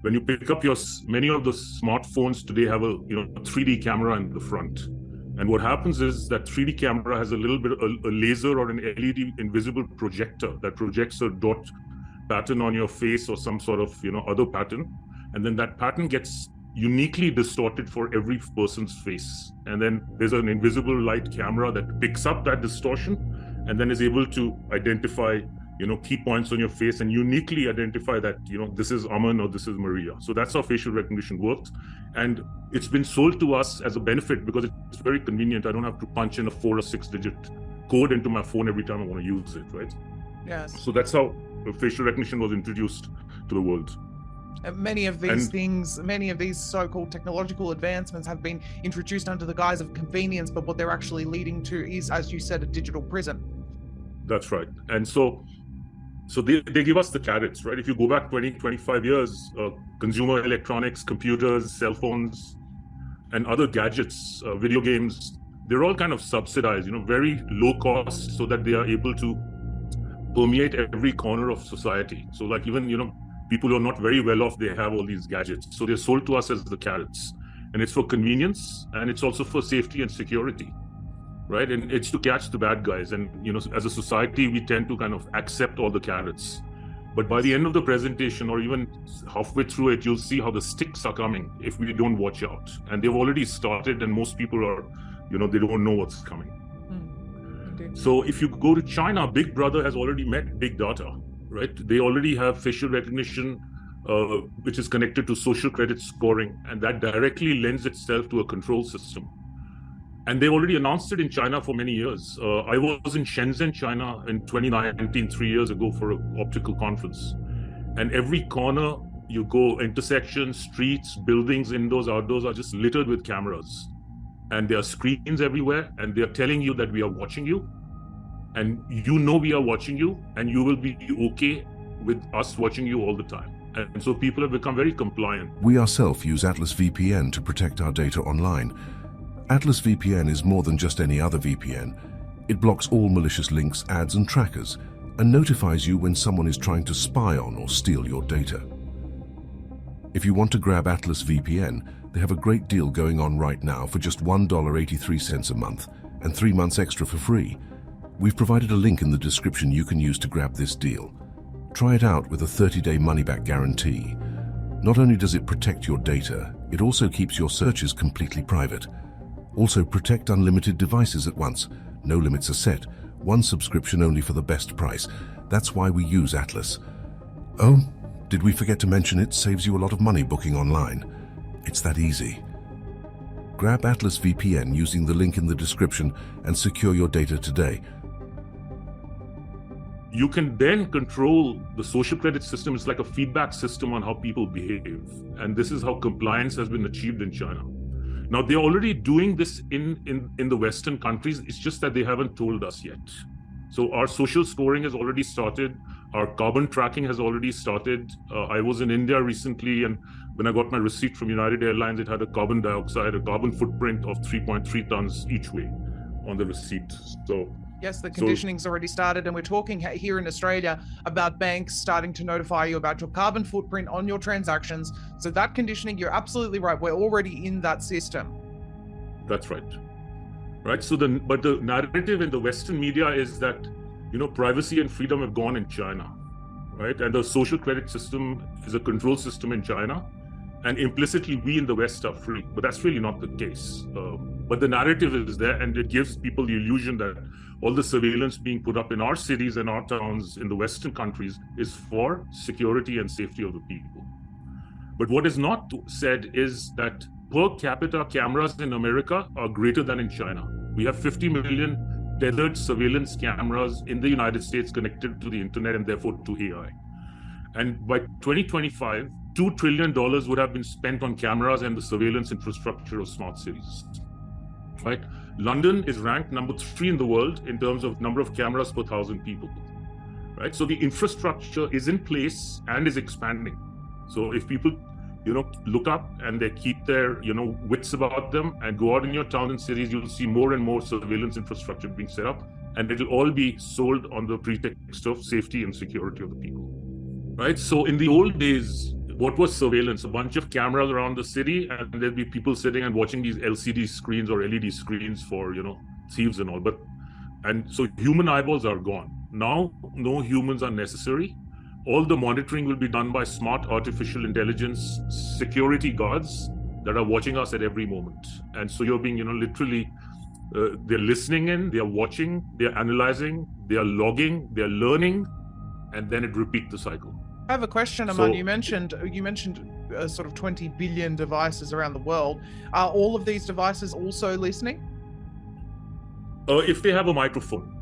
when you pick up many of the smartphones today have a 3D camera in the front. And what happens is that 3D camera has a little bit a laser or an LED invisible projector that projects a dot pattern on your face or some sort of other pattern, and then that pattern gets uniquely distorted for every person's face. And then there's an invisible light camera that picks up that distortion and then is able to identify key points on your face and uniquely identify that this is Aman or this is Maria. So that's how facial recognition works, and it's been sold to us as a benefit because it's very convenient. I don't have to punch in a 4 or 6 digit code into my phone every time I want to use it, right? Yes. So that's how facial recognition was introduced to the world. Many of these so-called technological advancements have been introduced under the guise of convenience, but what they're actually leading to is, as you said, a digital prison. That's right. And so they give us the carrots, right? If you go back 20, 25 years, consumer electronics, computers, cell phones, and other gadgets, video games, they're all kind of subsidized, very low cost, so that they are able to permeate every corner of society. So like even, people who are not very well off, they have all these gadgets. So they're sold to us as the carrots. And it's for convenience, and it's also for safety and security, right? And it's to catch the bad guys. And, as a society, we tend to kind of accept all the carrots. But by the end of the presentation, or even halfway through it, you'll see how the sticks are coming if we don't watch out. And they've already started, and most people are, they don't know what's coming. So if you go to China, Big Brother has already met big data, right? They already have facial recognition, which is connected to social credit scoring, and that directly lends itself to a control system. And they already announced it in China for many years. I was in Shenzhen, China in 2019, 3 years ago, for an optical conference. And every corner you go, intersections, streets, buildings, indoors, outdoors, are just littered with cameras. And there are screens everywhere, and they are telling you that we are watching you. And we are watching you, and you will be okay with us watching you all the time. And so people have become very compliant. We ourselves use Atlas VPN to protect our data online. Atlas VPN is more than just any other VPN. It blocks all malicious links, ads, and trackers, and notifies you when someone is trying to spy on or steal your data. If you want to grab Atlas VPN, they have a great deal going on right now for just $1.83 a month and 3 months extra for free. We've provided a link in the description you can use to grab this deal. Try it out with a 30-day money-back guarantee. Not only does it protect your data, it also keeps your searches completely private. Also, protect unlimited devices at once. No limits are set. One subscription only for the best price. That's why we use Atlas. Oh, did we forget to mention it saves you a lot of money booking online? It's that easy. Grab Atlas VPN using the link in the description and secure your data today. You can then control the social credit system. It's like a feedback system on how people behave. And this is how compliance has been achieved in China. Now, they're already doing this in the Western countries. It's just that they haven't told us yet. So our social scoring has already started. Our carbon tracking has already started. I was in India recently, and when I got my receipt from United Airlines, it had a carbon footprint of 3.3 tons each way on the receipt. So yes, the conditioning's already started, and we're talking here in Australia about banks starting to notify you about your carbon footprint on your transactions. So that conditioning, you're absolutely right. We're already in that system. That's right. Right. So but the narrative in the Western media is that, privacy and freedom have gone in China, right? And the social credit system is a control system in China, and implicitly we in the West are free. But that's really not the case. But the narrative is there, and it gives people the illusion that all the surveillance being put up in our cities and our towns in the Western countries is for security and safety of the people. But what is not said is that per capita cameras in America are greater than in China. We have 50 million tethered surveillance cameras in the United States connected to the internet and therefore to AI. And by 2025, $2 trillion would have been spent on cameras and the surveillance infrastructure of smart cities. Right? London is ranked number 3 in the world in terms of number of cameras per 1,000 people. Right? So the infrastructure is in place and is expanding. So if people, look up and they keep their, wits about them and go out in your town and cities, you'll see more and more surveillance infrastructure being set up, and it'll all be sold on the pretext of safety and security of the people. Right? So in the old days, what was surveillance? A bunch of cameras around the city, and there'd be people sitting and watching these LCD screens or LED screens for, thieves and all. And so human eyeballs are gone. Now, no humans are necessary. All the monitoring will be done by smart artificial intelligence security guards that are watching us at every moment. And so you're being, literally, they're listening in, they're watching, they're analyzing, they're logging, they're learning, and then it repeats the cycle. I have a question, Aman. You mentioned sort of 20 billion devices around the world. Are all of these devices also listening? If they have a microphone,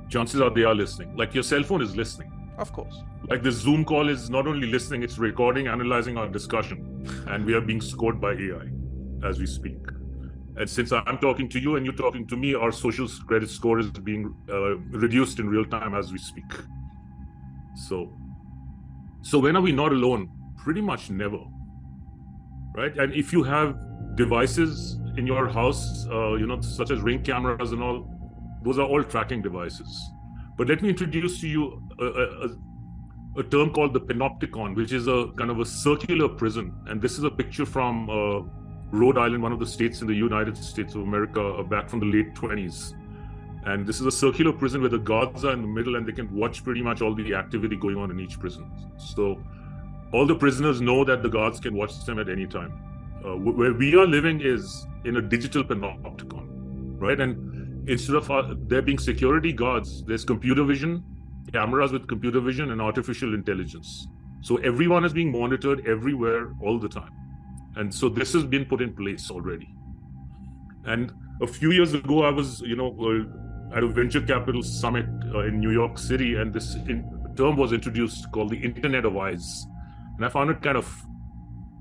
chances are they are listening. Like your cell phone is listening. Of course. Like this Zoom call is not only listening, it's recording, analyzing our discussion. And we are being scored by AI as we speak. And since I'm talking to you and you're talking to me, our social credit score is being reduced in real time as we speak. So when are we not alone? Pretty much never, right? And if you have devices in your house, such as Ring cameras and all, those are all tracking devices. But let me introduce to you a term called the panopticon, which is a kind of a circular prison. And this is a picture from Rhode Island, one of the states in the United States of America, back from the late 20s. And this is a circular prison where the guards are in the middle and they can watch pretty much all the activity going on in each prison. So all the prisoners know that the guards can watch them at any time. Where we are living is in a digital panopticon, right? And instead of there being security guards, there's computer vision, cameras with computer vision and artificial intelligence. So everyone is being monitored everywhere all the time. And so this has been put in place already. And a few years ago, I was, at a venture capital summit in New York City, and this term was introduced called the Internet of Eyes. And I found it kind of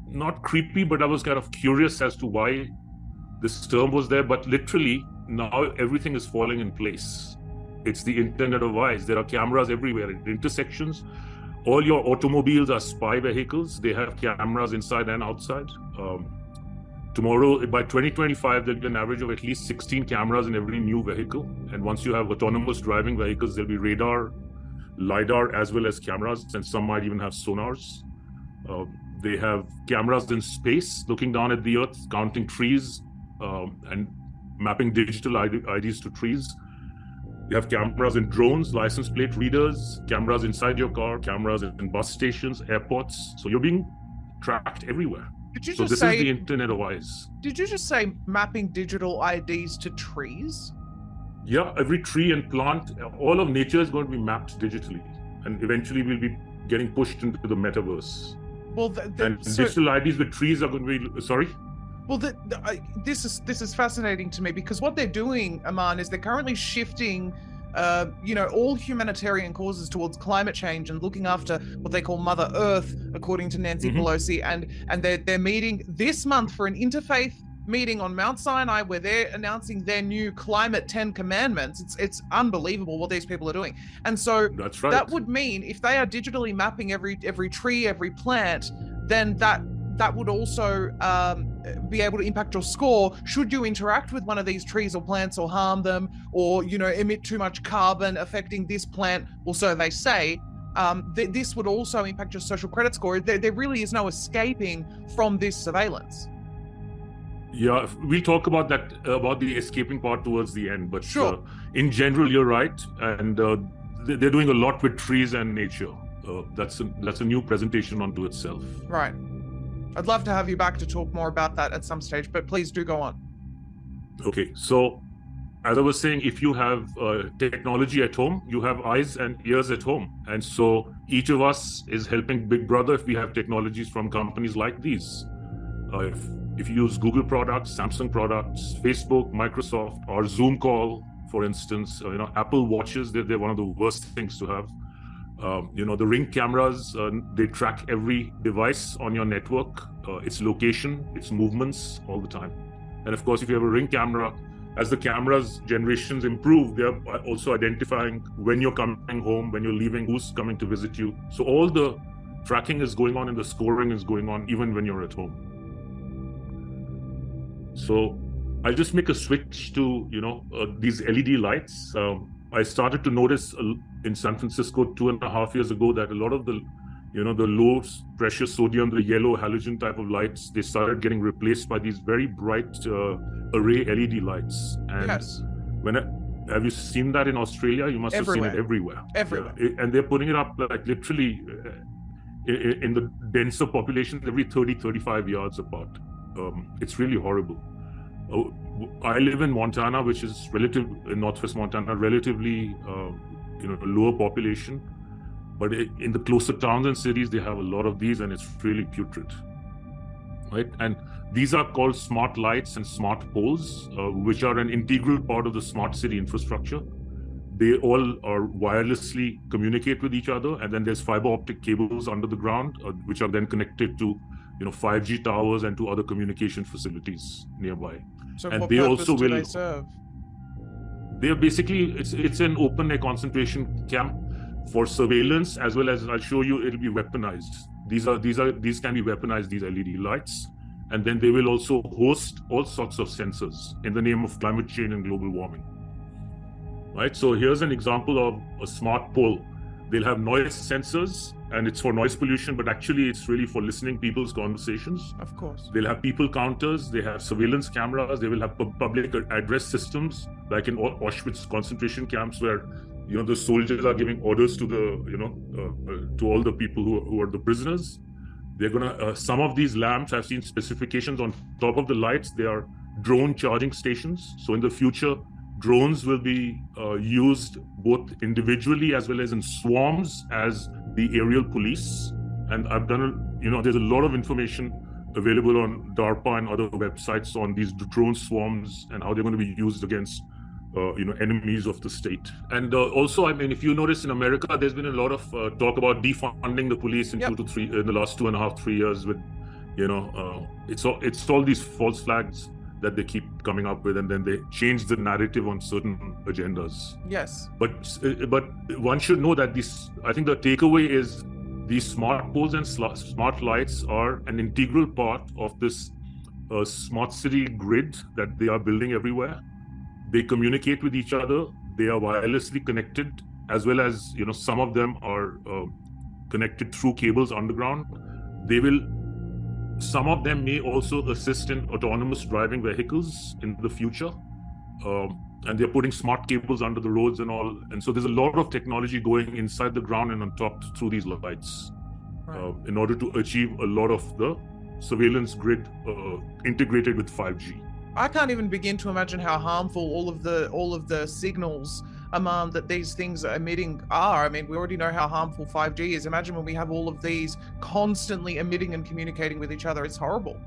not creepy, but I was kind of curious as to why this term was there. But literally, now everything is falling in place. It's the Internet of Eyes. There are cameras everywhere at intersections. All your automobiles are spy vehicles. They have cameras inside and outside. Tomorrow, by 2025, there'll be an average of at least 16 cameras in every new vehicle. And once you have autonomous driving vehicles, there'll be radar, LiDAR, as well as cameras, and some might even have sonars. They have cameras in space, looking down at the Earth, counting trees, and mapping digital IDs to trees. You have cameras in drones, license plate readers, cameras inside your car, cameras in bus stations, airports. So you're being tracked everywhere. Did you so just this say, is the Internet of Eyes. Did you just say mapping digital IDs to trees? Yeah, every tree and plant, all of nature is going to be mapped digitally. And eventually we'll be getting pushed into the metaverse. Well, digital IDs with trees are going to be, sorry? Well, this is fascinating to me, because what they're doing, Aman, is they're currently shifting all humanitarian causes towards climate change and looking after what they call Mother Earth, according to Nancy Pelosi. And they're meeting this month for an interfaith meeting on Mount Sinai, where they're announcing their new climate 10 commandments. It's unbelievable what these people are doing. And so that's right. That would mean if they are digitally mapping every tree, every plant, then that would also be able to impact your score should you interact with one of these trees or plants or harm them, or emit too much carbon affecting this plant, or so they say. This would also impact your social credit score. There really is no escaping from this surveillance. Yeah, we'll talk about that, about the escaping part towards the end. But sure. In general, you're right. And they're doing a lot with trees and nature. That's a new presentation unto itself. Right. I'd love to have you back to talk more about that at some stage, but please do go on. Okay, so as I was saying, if you have technology at home, you have eyes and ears at home. And so each of us is helping Big Brother if we have technologies from companies like these. If you use Google products, Samsung products, Facebook, Microsoft, or Zoom call, for instance, Apple watches, they're one of the worst things to have. The Ring cameras, they track every device on your network, its location, its movements all the time. And of course, if you have a Ring camera, as the camera's generations improve, they're also identifying when you're coming home, when you're leaving, who's coming to visit you. So all the tracking is going on and the scoring is going on even when you're at home. So I'll just make a switch to, these LED lights. I started to notice in San Francisco 2.5 years ago that a lot of the the low pressure sodium, the yellow halogen type of lights, they started getting replaced by these very bright array LED lights. And yes. Have you seen that in Australia? You must have seen it everywhere. Everywhere. And they're putting it up like literally in the denser population every 30, 35 yards apart. It's really horrible. I live in Montana, which is in northwest Montana, relatively lower population. But in the closer towns and cities, they have a lot of these, and it's really putrid, right? And these are called smart lights and smart poles, which are an integral part of the smart city infrastructure. They all are wirelessly communicate with each other, and then there's fiber optic cables under the ground, which are then connected to 5G towers and to other communication facilities nearby. So and what they purpose also do will they serve? They're basically, it's an open air concentration camp for surveillance, as well as, I'll show you, it'll be weaponized. These can be weaponized, these LED lights. And then they will also host all sorts of sensors in the name of climate change and global warming. Right? So here's an example of a smart pole. They'll have noise sensors, and it's for noise pollution, but actually it's really for listening people's conversations. Of course. They'll have people counters, they have surveillance cameras, they will have public address systems, like in Auschwitz concentration camps, where the soldiers are giving orders to to all the people who are the prisoners. They're gonna some of these lamps, I've seen specifications on top of the lights. They are drone charging stations. So in the future, drones will be used both individually as well as in swarms as the aerial police. And I've done there's a lot of information available on DARPA and other websites on these drone swarms and how they're going to be used against enemies of the state. And also, I mean, if you notice in America, there's been a lot of talk about defunding the police in Yep. in the last 2.5, 3 years with, it's all these false flags that they keep coming up with, and then they change the narrative on certain agendas. Yes. But one should know that I think the takeaway is these smart poles and smart lights are an integral part of this smart city grid that they are building everywhere. They communicate with each other. They are wirelessly connected, as well as, some of them are connected through cables underground. Some of them may also assist in autonomous driving vehicles in the future. And they're putting smart cables under the roads and all. And so there's a lot of technology going inside the ground and on top through these lights, Right. in order to achieve a lot of the surveillance grid integrated with 5G. I can't even begin to imagine how harmful all of the signals that these things are emitting are. I mean, we already know how harmful 5G is. Imagine when we have all of these constantly emitting and communicating with each other. It's horrible.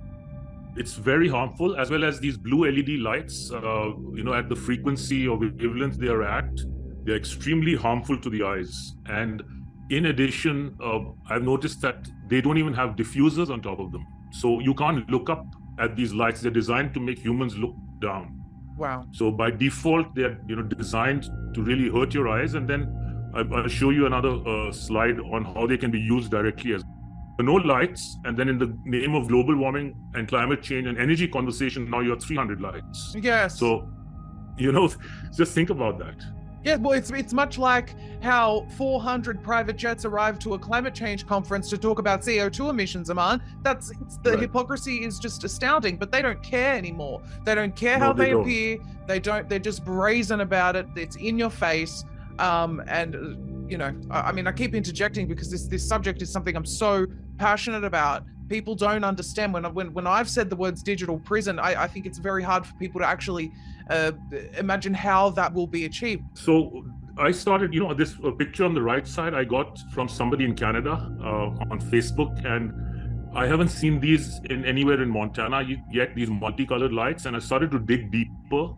It's very harmful, as well as these blue LED lights, at the frequency or wavelength they are at, they're extremely harmful to the eyes. And in addition, I've noticed that they don't even have diffusers on top of them. So you can't look up at these lights. They're designed to make humans look down. Wow. So by default, they're designed to really hurt your eyes. And then I'll show you another slide on how they can be used directly as no lights. And then in the name of global warming and climate change and energy conversation, now you have 300 lights. Yes. So, just think about that. Yeah, well, it's much like how 400 private jets arrived to a climate change conference to talk about CO2 emissions, Aman. The Right. hypocrisy is just astounding, but they don't care anymore. They don't care No, how they they don't. appear. They're just brazen about it. It's in your face. I mean, I keep interjecting because this subject is something I'm so passionate about. People don't understand when I've said the words digital prison, I think it's very hard for people to actually imagine how that will be achieved. So I started, this picture on the right side I got from somebody in Canada on Facebook, and I haven't seen these anywhere in Montana yet, these multicolored lights, and I started to dig deeper,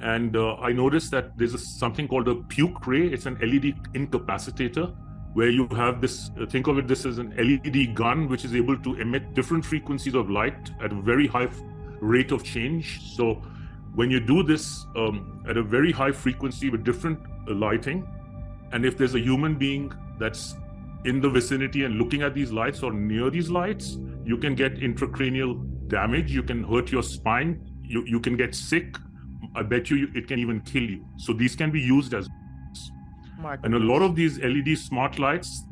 and I noticed that there's something called a puke ray. It's an LED incapacitator, where you have this, think of this as an LED gun, which is able to emit different frequencies of light at a very high rate of change. So when you do this at a very high frequency with different lighting, and if there's a human being that's in the vicinity and looking at these lights or near these lights, you can get intracranial damage, you can hurt your spine, you can get sick. I bet you it can even kill you. So these can be used as, My and a lot of these LED smart lights,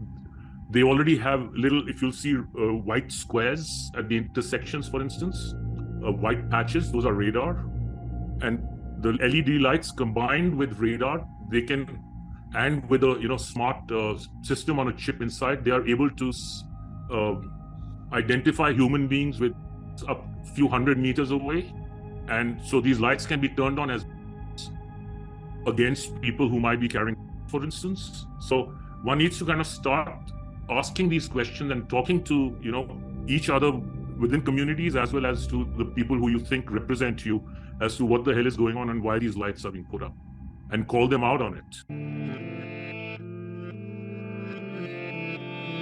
They already have little, if you'll see white squares at the intersections, for instance, white patches, those are radar. And the LED lights combined with radar, they can, and with a smart system on a chip inside, they are able to identify human beings with a few hundred meters away. And so these lights can be turned on as against people who might be carrying, for instance. So one needs to kind of start asking these questions and talking to each other within communities, as well as to the people who you think represent you, as to what the hell is going on and why these lights are being put up, and call them out on it.